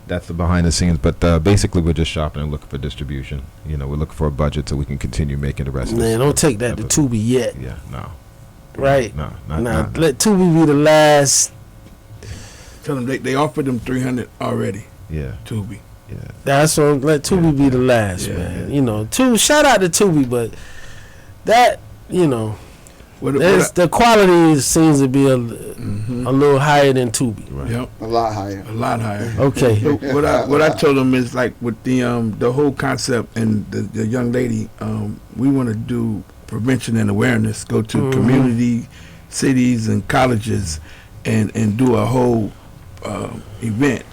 S3: That's the behind the scenes. But basically we're just shopping and looking for distribution. We're looking for a budget so we can continue making the rest of it.
S1: Man, don't take that to Tubi yet.
S3: Yeah, no.
S1: Right?
S3: No,
S1: not. Let Tubi be the last.
S2: Tell them they offered them $300 already.
S3: Yeah.
S2: Tubi.
S3: Yeah.
S1: That's what. Let Tubi be the last, man. Yeah. Shout out to Tubi, but that, the quality seems to be a little higher than Tubi.
S2: Right. Yep.
S4: A lot higher.
S1: Okay.
S2: What I told them is, like, with the whole concept and the young lady, we want to do prevention and awareness. Go to community, cities, and colleges, and do a whole event,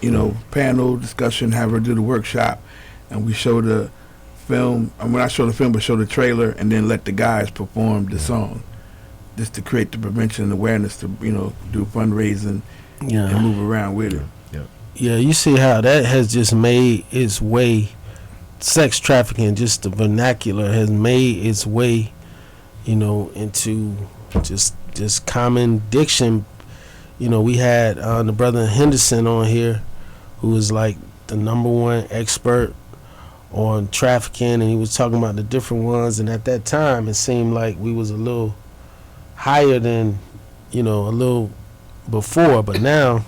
S2: panel discussion, have her do the workshop, and we show the film. I mean, I show the film, but show the trailer, and then let the guys perform the song, just to create the prevention and awareness to do fundraising and move around with it.
S1: Yeah, you see how that has just made its way. Sex trafficking, just the vernacular, has made its way, into just common diction. We had the brother Henderson on here, who is like the #1 expert on trafficking, and he was talking about the different ones. And at that time, it seemed like we was a little higher than, a little before, but now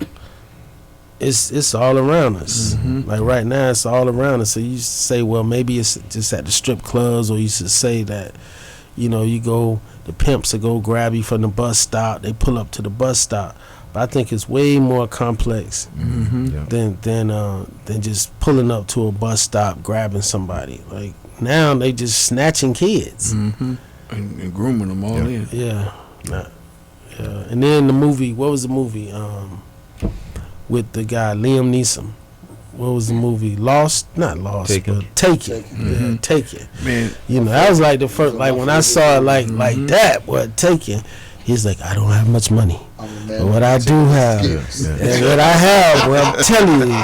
S1: it's all around us. Like right now, it's all around us. So you say, well, maybe it's just at the strip clubs, or you should say that, you know, you go, the pimps will go grab you from the bus stop. They pull up to the bus stop. But I think it's way more complex than just pulling up to a bus stop, grabbing somebody. Like now, they just snatching kids
S2: and grooming them all in.
S1: Yeah. And then the movie, what was the movie? With the guy Liam Neeson. What was the movie? Lost? Not Lost,
S3: Taken.
S1: but Taken. Yeah, Taken.
S2: Man,
S1: you know, that was like the first. Like when I saw it, like that. What Taken? He's like, I don't have much money, but what I do have, and what I have, well, I'm telling you,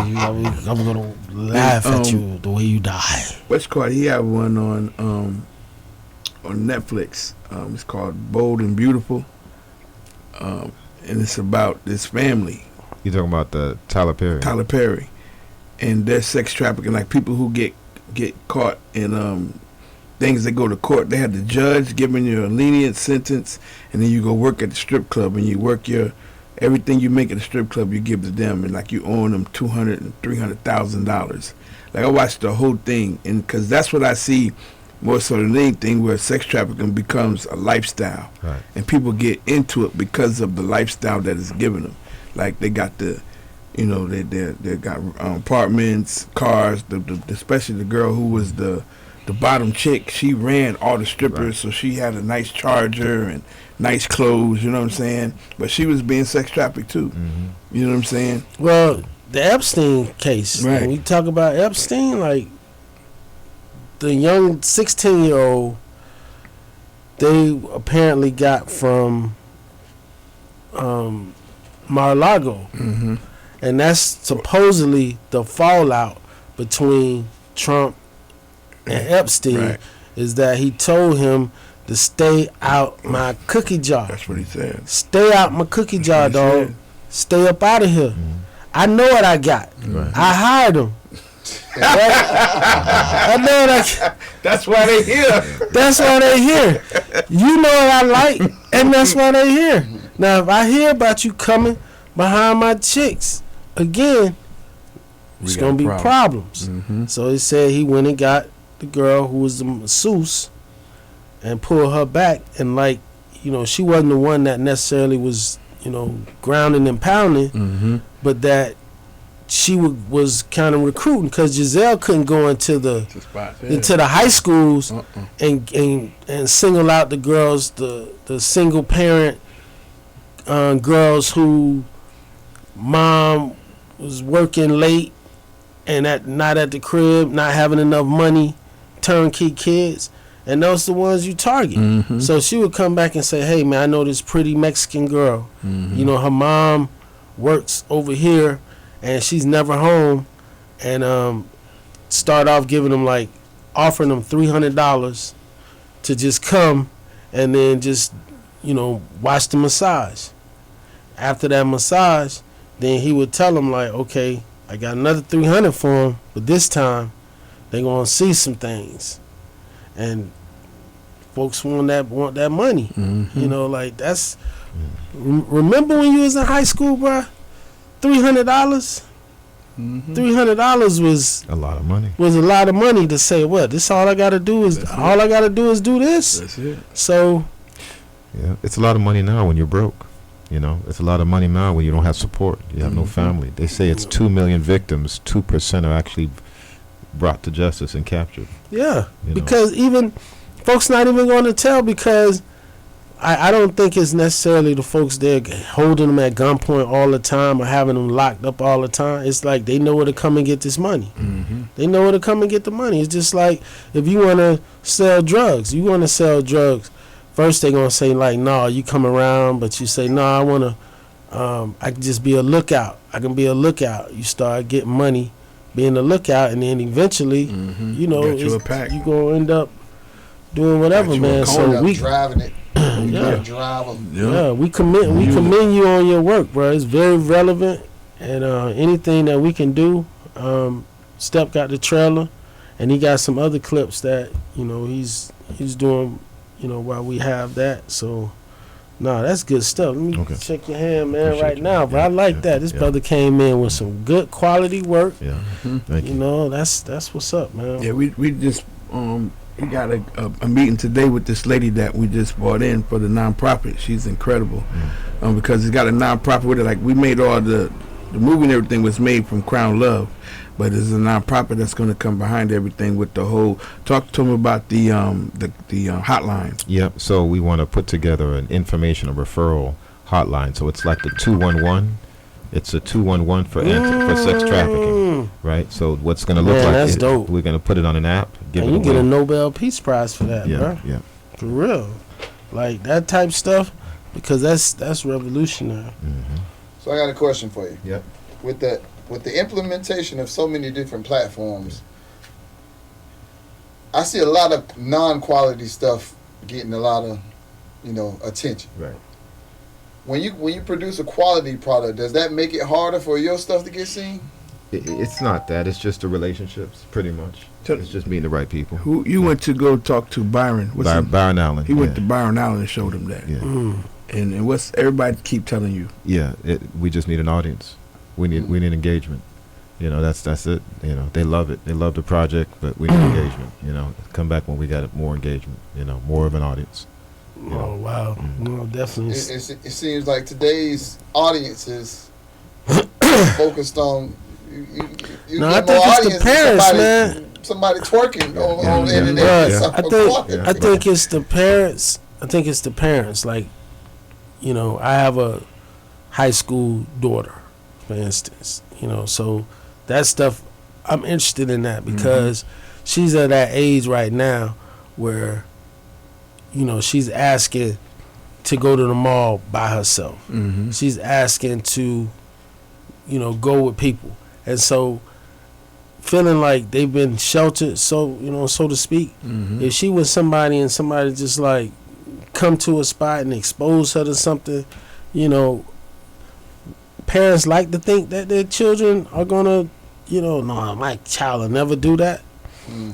S1: I'm gonna laugh at you the way you die.
S2: What's called? He had one on Netflix. It's called Bold and Beautiful, and it's about this family.
S3: You talking about the Tyler Perry?
S2: Tyler Perry, and their sex trafficking, like people who get caught in things that go to court. They have the judge giving you a lenient sentence, and then you go work at the strip club, and you work everything you make at the strip club, you give to them, and like you own them $200,000 and $300,000. Like I watched the whole thing, and because that's what I see more so than anything, where sex trafficking becomes a lifestyle,
S3: right,
S2: and people get into it because of the lifestyle that is given them. Like they got they got apartments, cars. Especially the girl who was the bottom chick, she ran all the strippers, right, so she had a nice charger and nice clothes. You know what I'm saying? But she was being sex trafficked too. You know what I'm saying?
S1: Well, the Epstein case.
S2: Right.
S1: When we talk about Epstein, like the young 16-year-old, they apparently got from Mar-a-Lago, and that's supposedly the fallout between Trump and Epstein,
S2: right,
S1: is that he told him to stay out my cookie jar.
S2: That's what he said.
S1: Stay out my cookie jar, dog. Stay up out of here. I know what I got.
S3: Right.
S1: I hired him. I know what I got.
S2: That's why they here.
S1: That's why they here. You know what I like, and that's why they here. Now, if I hear about you coming behind my chicks again, it's gonna be problems. So he said he went and got the girl who was the masseuse and pulled her back, and like, you know, she wasn't the one that necessarily was, you know, grounding and pounding, but that she was kind of recruiting, because Giselle couldn't go into the high schools and single out the girls, the single parent girls who mom was working late and not at the crib, not having enough money, turnkey kids, and those the ones you target. So she would come back and say, hey man, I know this pretty Mexican girl, you know, her mom works over here and she's never home, and start off giving them, like, offering them $300 to just come and then just, you know, watch the massage. After that massage, then he would tell them, like, okay, I got another $300 for them, but this time they're gonna see some things, and folks want that money. You know, like, that's remember when you was in high school, bruh? $300. $300 was
S3: a lot of money.
S1: Was a lot of money to say, what? This all I gotta do is do this.
S2: That's it.
S1: So,
S3: yeah, it's a lot of money now when you're broke. You know, it's a lot of money now when you don't have support. You have no family. They say it's 2 million victims. 2% are actually brought to justice and captured.
S1: Yeah, because even folks not even going to tell, because I don't think it's necessarily the folks there holding them at gunpoint all the time or having them locked up all the time. It's like they know where to come and get this money. They know where to come and get the money. It's just like if you want to sell drugs, first they're going to say, like, no, you come around, but you say, no, I want to, I can just be a lookout. I can be a lookout. You start getting money being a lookout, and then eventually, you know, you're going to end up doing whatever, man. So we
S4: driving it.
S1: We commend you on your work, bro. It's very relevant, and anything that we can do. Step got the trailer, and he got some other clips that, you know, he's doing, you know, while we have that. So No, that's good stuff. Let me check your hand, man,
S3: Appreciate
S1: right now. But I like that. This brother came in with some good quality work.
S3: Yeah.
S1: You know, that's what's up, man.
S2: Yeah, we just we got a meeting today with this lady that we just brought in for the nonprofit. She's incredible, because it's got a nonprofit with it. Like, we made all the movie and everything was made from Crown Love, but there's a nonprofit that's going to come behind everything with the whole. Talk to them about the hotline.
S3: Yep. So we want to put together an information, a referral hotline. So it's like the 211. It's a 211 for sex trafficking, right? So what's going to look like?
S1: That's dope.
S3: We're going to put it on an app.
S1: And you get a Nobel Peace Prize for that, bro.
S3: Yeah.
S1: For real, like that type stuff, because that's revolutionary.
S4: So I got a question for you.
S3: Yep.
S4: With the implementation of so many different platforms, I see a lot of non-quality stuff getting a lot of, attention.
S3: Right.
S4: When you produce a quality product, does that make it harder for your stuff to get seen?
S3: It's not that. It's just the relationships, pretty much. It's just meeting the right people.
S2: Who you went to go talk to? Byron.
S3: Byron Allen.
S2: He went to Byron Allen and showed him that.
S3: Yeah.
S2: And what's everybody keep telling you?
S3: Yeah. We just need an audience. We need engagement. That's it. They love it. They love the project, but we need engagement. Come back when we got more engagement. More of an audience.
S1: Oh wow! No, definitely.
S4: It seems like today's audience is focused on. You
S1: no, I think it's the parents, man.
S4: Somebody twerking on the internet.
S1: I think it's the parents. I think it's the parents. Like, I have a high school daughter, for instance. So that stuff, I'm interested in that because she's at that age right now where, she's asking to go to the mall by herself. She's asking to, go with people. And so feeling like they've been sheltered, so to speak. If she was somebody and somebody just like come to a spot and expose her to something, parents like to think that their children are gonna, no, my child will never do that.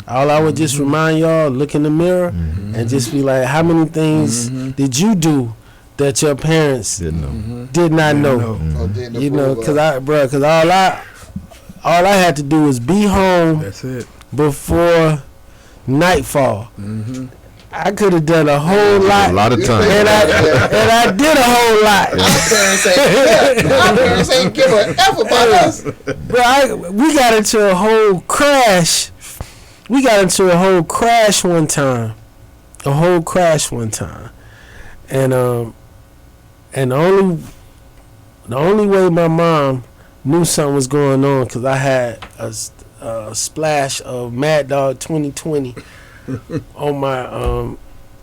S1: All I would just remind y'all, look in the mirror and just be like, how many things did you do that your parents did not know? Because all I had to do was be home. That's it. Before nightfall. I could have done a whole lot.
S3: A lot of time.
S1: And I did a whole lot.
S4: Our parents ain't give a F about us.
S1: Bro, we got into a whole crash. One time. And the only way my mom knew something was going on, because I had a splash of Mad Dog 2020 on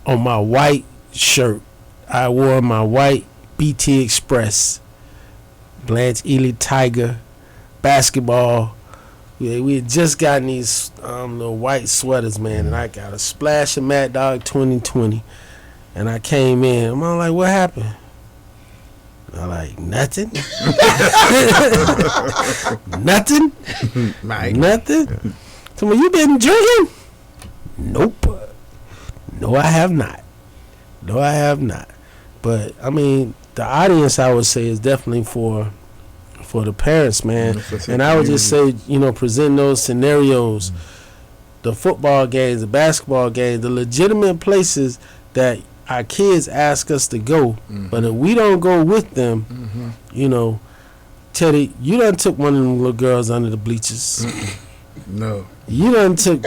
S1: my white shirt. I wore my white BT Express, Blanche Ely Tiger basketball. We had just gotten these little white sweaters, man, and I got a splash of Mad Dog 2020, and I came in. I'm like, what happened? I'm like, nothing. Nothing. Nothing. So, you been drinking? Nope. No, I have not. But I mean, the audience, I would say, is definitely for the parents, man. And I would just say, present those scenarios, the football games, the basketball games, the legitimate places that our kids ask us to go. But if we don't go with them, Teddy, you done took one of them little girls under the bleachers.
S2: No.
S1: You done took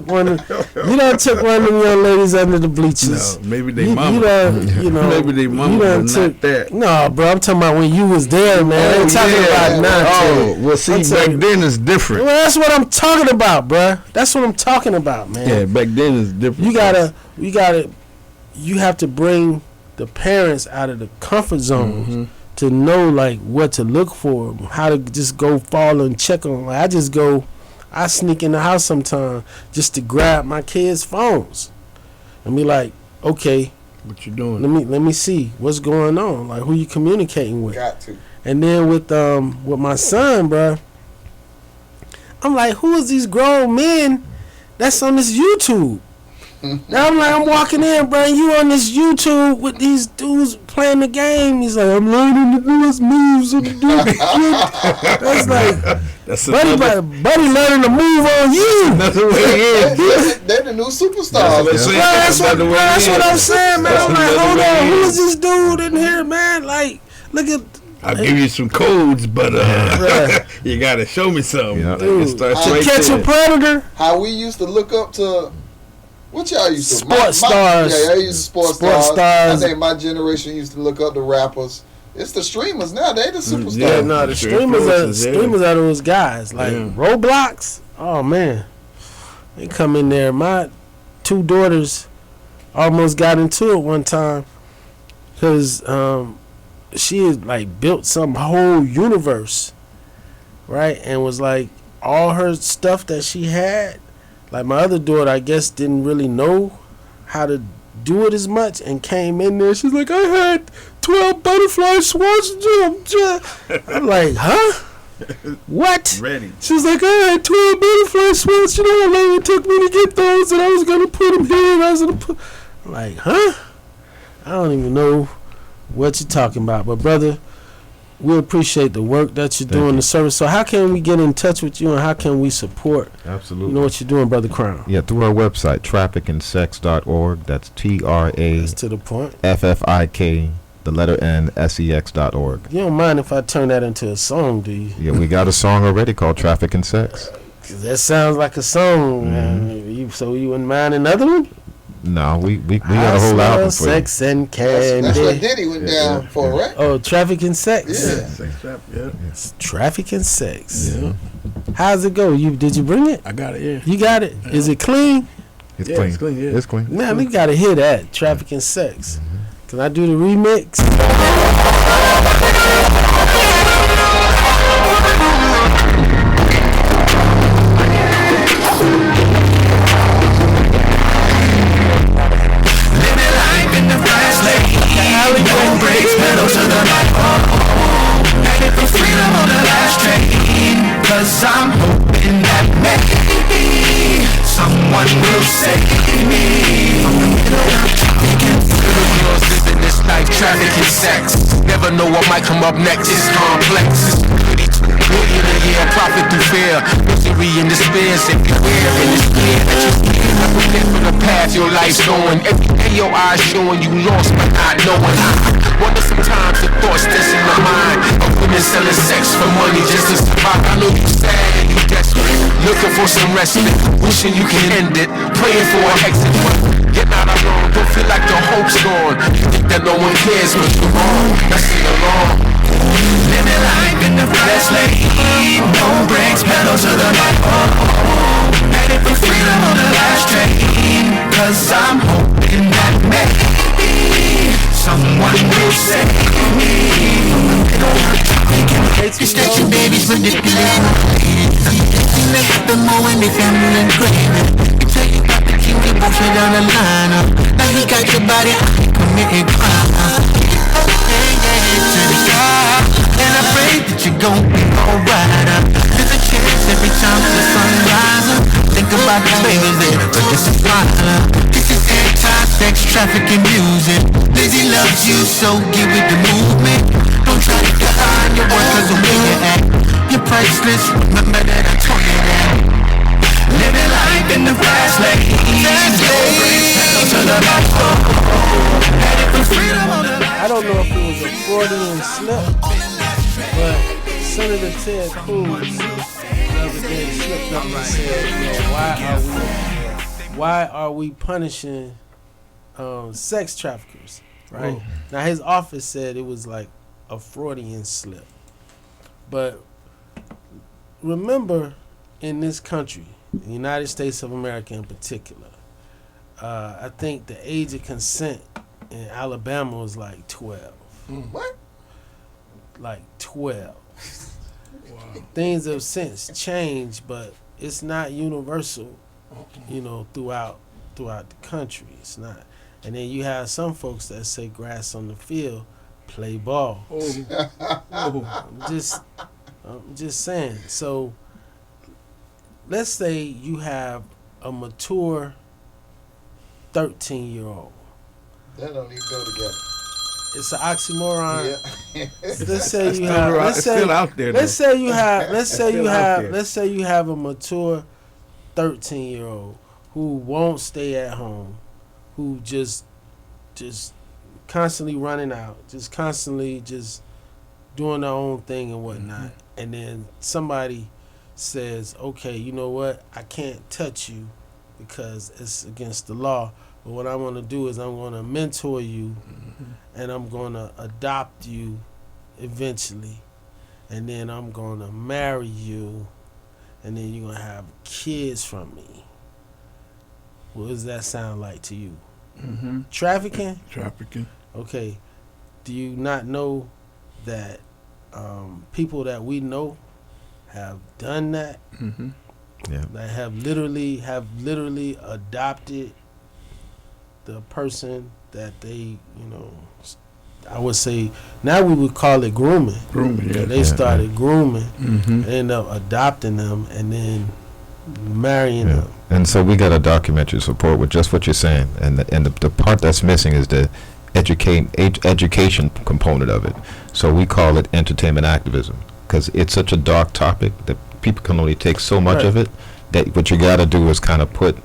S1: one of them young ladies under the bleachers.
S2: No, maybe they mama. Maybe they mama was not that.
S1: No, bro, I'm talking about when you was there, man. I ain't talking about now.
S2: Oh, well, see, back then it's different.
S1: Well, that's what I'm talking about, bro. That's what I'm talking about, man.
S2: Yeah, back then it's different.
S1: You have to bring the parents out of the comfort zones to know like what to look for, how to just go follow and check on. Like, I sneak in the house sometimes just to grab my kids' phones and be like, okay,
S2: what you doing?
S1: Let me see what's going on. Like, who you communicating with?
S4: Got to.
S1: And then with my son, bro, I'm like, who is these grown men that's on this YouTube? Now I'm walking in, bro, and you on this YouTube with these dudes playing the game. He's like, I'm learning the newest moves of the dude. That's like, buddy learning to move on you.
S2: That's the way
S4: They're the new superstars.
S1: That's what I'm saying, man. I'm like, hold on, who is this dude in here, man? Like, look at.
S2: I'll give you some codes, but you gotta show me something.
S1: Dude, to catch a predator.
S4: How we used to look up to. What y'all used to?
S1: Sports stars.
S4: Yeah, I used to sports stars. I think my generation used to look up the rappers. It's the streamers now. They the superstars.
S1: Yeah, no, the streamers are those guys. Like Roblox. Oh man, they come in there. My 2 daughters almost got into it one time because she had like built some whole universe, right? And was like all her stuff that she had. Like my other daughter, I guess, didn't really know how to do it as much and came in there. She's like, I had 12 butterfly swats. I'm like, huh? What?
S2: Ready.
S1: She's like, I had 12 butterfly swats. You know how long it took me to get those, and I was going to put them here, and I was going to put... I'm like, huh? I don't even know what you're talking about. But, brother, we appreciate the work that you're doing, the service. So how can we get in touch with you, and how can we support
S3: Absolutely.
S1: You know what you're doing, Brother Crown?
S3: Yeah, through our website, trafficandsex.org. That's
S1: That's to the point.
S3: TRAFFIK, the letter N, SEX.org.
S1: You don't mind if I turn that into a song, do you?
S3: Yeah, we got a song already called Traffic and Sex.
S1: 'Cause that sounds like a song. So you wouldn't mind another one?
S3: No, we got a whole album for
S1: sex and candy.
S4: That's what Diddy went down for, right?
S1: Oh, Traffic and Sex.
S4: Yeah.
S2: Sex trap,
S1: Traffic and Sex.
S2: Yeah.
S1: How's it go? Did you bring it?
S2: I got it, yeah.
S1: You got it?
S2: Yeah.
S1: Is it clean?
S3: It's clean.
S2: It's clean, yeah.
S3: It's clean.
S1: Man, we got to hear that. Traffic and Sex. Can I do the remix?
S21: Brakes, pedal to the headed for freedom on the last train. 'Cause I'm hoping that maybe someone will save me from the middle of traffic and girls living this life, traffic and sex. Never know what might come up next. It's complex. It's million a year, profit through fear, misery and despair. Say beware, and it's clear that you're scared. I prepare for the path your life's going. Every day your eyes showing you lost but not knowing. I wonder sometimes the thoughts that's in my mind of women selling sex for money just to survive. I know you sad and you desperate, looking for some respite, wishing you can end it, praying for an exit, but you're not alone. Don't feel like the hope's gone. You think that no one cares, but you're wrong. Let's sing along. Living life in the fast lane, no brakes, pedal to the metal. Headed for freedom on the last train. 'Cause I'm hoping that maybe someone will save me from the middle of traffic. It's that you babies manipulating. Let them know when they family and craving. You tell you about the king, you push it down the line. Now he got your body, I committed crime. To the side, and I pray that you're gon' be alright. There's a chance every time the sun rises. Think about the babies there, but this is fine. This is anti-sex trafficking music. Lizzie loves you, so give it the movement. Don't try to define your worth 'cause the way you act, you're priceless. Remember that I told you that. Living life in the fast lane.
S1: I don't know if it was a Freudian slip, but Senator Ted Cruz the other day slipped up and said, you know, why are we punishing sex traffickers, right? Now his office said it was like a Freudian slip, but remember, in this country, the United States of America in particular, I think the age of consent in Alabama was like 12.
S4: What?
S1: Like 12. Wow. Things have since changed, but it's not universal, you know, throughout the country. It's not. And then you have some folks that say grass on the field, play ball. I'm just saying. So let's say you have a mature 13-year-old.
S4: That don't even go together.
S1: It's an oxymoron.
S4: Yeah.
S1: Let's say you have. Let's say you have a mature 13-year-old who won't stay at home, who just constantly running out, just constantly just doing their own thing and whatnot, and then somebody says, "Okay, you know what? I can't touch you because it's against the law. But what I'm going to do is I'm going to mentor you, and I'm going to adopt you eventually, and then I'm going to marry you, and then you're going to have kids from me." What does that sound like to you? Trafficking?
S2: Trafficking.
S1: Okay. Do you not know that people that we know have done that?
S3: Yeah.
S1: That have literally adopted the person that they, I would say now we would call it grooming. They started grooming, end up adopting them, and then marrying them.
S3: And so we got a documentary support with just what you're saying, and the part that's missing is the education component of it. So we call it entertainment activism because it's such a dark topic that people can only take so much of it. That what you got to do is kind of put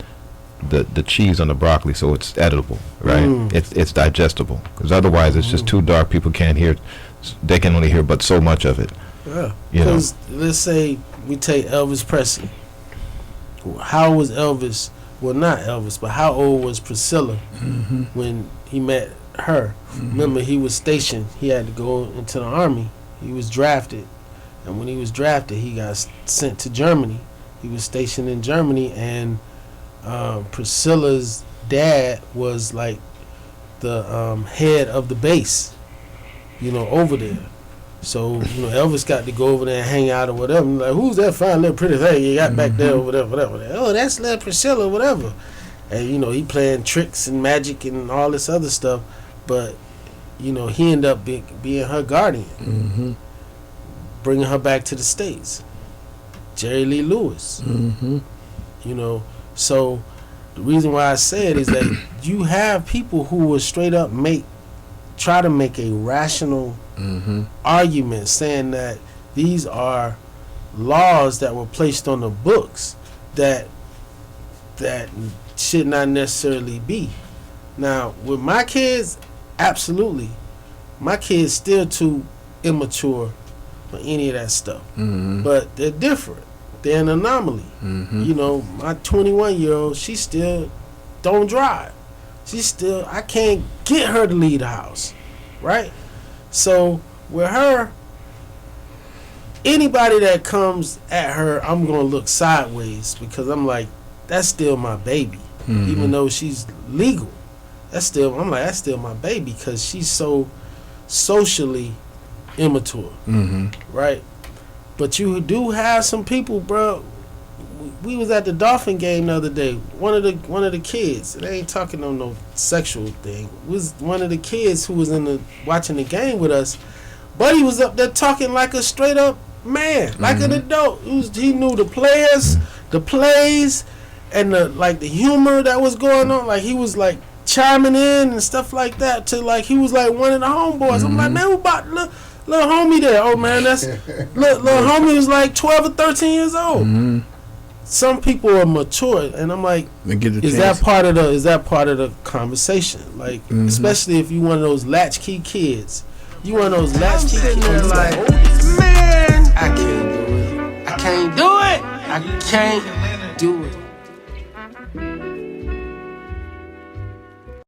S3: the cheese on the broccoli so it's edible, right? It's digestible, because otherwise it's just too dark. People can't hear, they can only hear but so much of it.
S1: Yeah, because let's say we take Elvis Presley. How was Elvis, well not Elvis, but how old was Priscilla when he met her? Remember, he was stationed, he had to go into the army, he was drafted, and when he was drafted he got sent to Germany. He was stationed in Germany, and Priscilla's dad was like the head of the base, over there. So, Elvis got to go over there and hang out or whatever. I'm like, who's that fine little pretty thing you got back there or whatever. Oh, that's little Priscilla, whatever. And, he playing tricks and magic and all this other stuff. But, he ended up being her guardian, bringing her back to the States. Jerry Lee Lewis. So the reason why I say it is that you have people who will straight up try to make a rational argument, saying that these are laws that were placed on the books that should not necessarily be. Now, with my kids, absolutely. My kids still too immature for any of that stuff. But they're different. They're an anomaly. My 21-year-old, she still don't drive. I can't get her to leave the house, right? So with her, anybody that comes at her, I'm gonna look sideways, because I'm like, that's still my baby, even though she's legal. That's still my baby, because she's so socially immature, right? But you do have some people, bro. We was at the Dolphin game the other day. One of the kids, they ain't talking on no sexual thing, was one of the kids who was watching the game with us. Buddy was up there talking like a straight up man, like an adult. He knew the players, the plays, and the humor that was going on. Like, he was like chiming in and stuff like that, to like he was like one of the homeboys. I'm like, man, who about little homie there? Oh man, that's little homie was like 12 or 13 years old. Some people are mature, and I'm like, is that part of the conversation? Like, especially if you one of those latchkey kids. You one of those latchkey kids. Like, man, I can't do it. I can't do it.